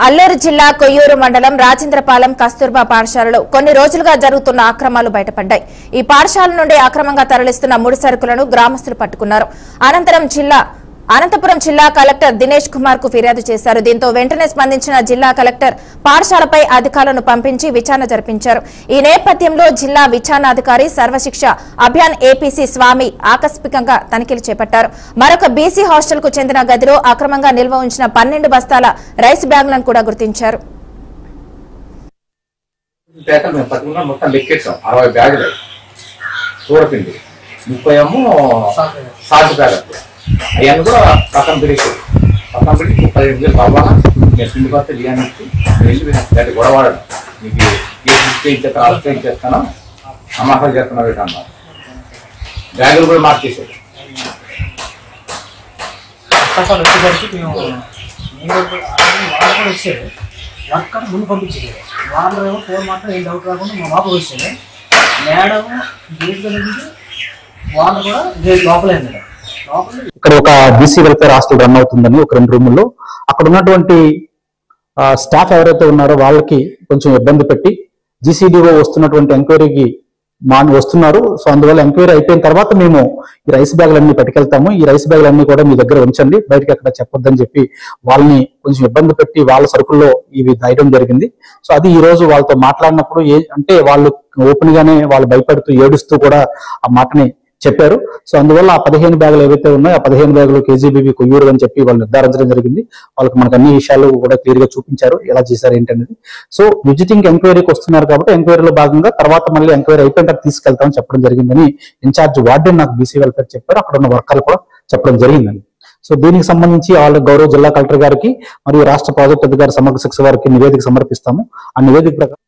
అల్లూరు జిల్లా కొయ్యూరు మండలం రాజేంద్రపాలెం కస్తూర్బా పాఠశాలలో కొన్ని రోజులుగా జరుగుతున్న అక్రమాలు బయటపడ్డాయి. ఈ పాఠశాల నుండి అక్రమంగా తరలిస్తున్న ముడి సరుకులను గ్రామస్తులు పట్టుకున్నారు. అనంతపురం జిల్లా కలెక్టర్ దినేష్ కుమార్ కు ఫిర్యాదు చేశారు. దీంతో వెంటనే స్పందించిన జిల్లా కలెక్టర్ పాఠశాలపై అధికారులను పంపించి విచారణ జరిపించారు. ఈ నేపథ్యంలో జిల్లా విచారణాధికారి సర్వశిక్ష అభియాన్ ఏపీసీ స్వామి ఆకస్మికంగా తనిఖీలు చేపట్టారు. మరొక బీసీ హాస్టల్ కు చెందిన గదిలో అక్రమంగా నిల్వ ఉంచిన 12 బస్తాల రైస్ బ్యాగులను కూడా గుర్తించారు. అవన్నీ కూడా పక్కన పెట్టి 15 రోజులు కావాలా నేను పిండి పత్తి బియ్యానికి వెళ్ళి గొడవాడను నీకు ఏ ఇచ్చేస్తాను ఆలోచన ఇచ్చేస్తాను అమ్మాసాలు చేస్తున్నా అన్నారు. బ్యాగులు కూడా మార్చేసాడు. వచ్చేసరికి వాళ్ళు కూడా వచ్చారు. వర్కర్ ముందు పంపించారు. వాళ్ళు ఏమో ఫోన్ మాత్రం ఏం డౌట్ రాకుండా మా బాబు వచ్చారు. మేడం గేట్ కలిగి వాళ్ళు కూడా గేట్ లోపలే ఉన్నారు. ఇక్కడ ఒక బీసీ వెల్ఫేర్ హాస్టల్ రన్ అవుతుందని ఒక 2 రూముల్లో అక్కడ ఉన్నటువంటి స్టాఫ్ ఎవరైతే ఉన్నారో వాళ్ళకి కొంచెం ఇబ్బంది పెట్టి జీసీడీఓ వస్తున్నటువంటి ఎంక్వైరీకి వస్తున్నారు. సో అందువల్ల ఎంక్వైరీ అయిపోయిన తర్వాత మేము ఈ రైస్ బ్యాగులన్నీ పట్టుకెళ్తాము, ఈ రైస్ బ్యాగులన్నీ కూడా మీ దగ్గర ఉంచండి, బయటకి ఎక్కడ చెప్పొద్దని చెప్పి వాళ్ళని కొంచెం ఇబ్బంది పెట్టి వాళ్ళ సరుకుల్లో ఇవి దాయడం జరిగింది. సో అది ఈ రోజు వాళ్ళతో మాట్లాడినప్పుడు అంటే వాళ్ళు ఓపెన్ గానే వాళ్ళు భయపడుతూ ఏడుస్తూ కూడా ఆ మాటని చెప్పారు. సో అందువల్ల ఆ 15 బ్యాగులు ఏవైతే ఉన్నాయో ఆ 15 బ్యాగులు కేజీబీబీ కొయ్యూరు అని చెప్పి వాళ్ళు నిర్ధారించడం జరిగింది. వాళ్ళకి మనకు అన్ని విషయాలు కూడా క్లియర్ గా చూపించారు, ఎలా చేశారు ఏంటనేది. సో విజిటింగ్ ఎంక్వైరీకి వస్తున్నారు కాబట్టి ఎంక్వైరీలో భాగంగా తర్వాత మళ్ళీ ఎంక్వైరీ అయిపోయిన తర్వాత తీసుకెళ్తామని చెప్పడం జరిగిందని ఇన్ఛార్జ్ వార్డెన్ నాకు బీసీ వెల్ఫేర్ చెప్పారు. అక్కడ ఉన్న వర్కర్లు కూడా చెప్పడం జరిగిందని. సో దీనికి సంబంధించి గౌరవ జిల్లా కలెక్టర్ గారికి మరియు రాష్ట్ర ప్రాజెక్ట్ అధికారి సమగ్ర శిక్ష వారికి నివేదిక సమర్పిస్తాము. ఆ నివేదిక ప్రకారం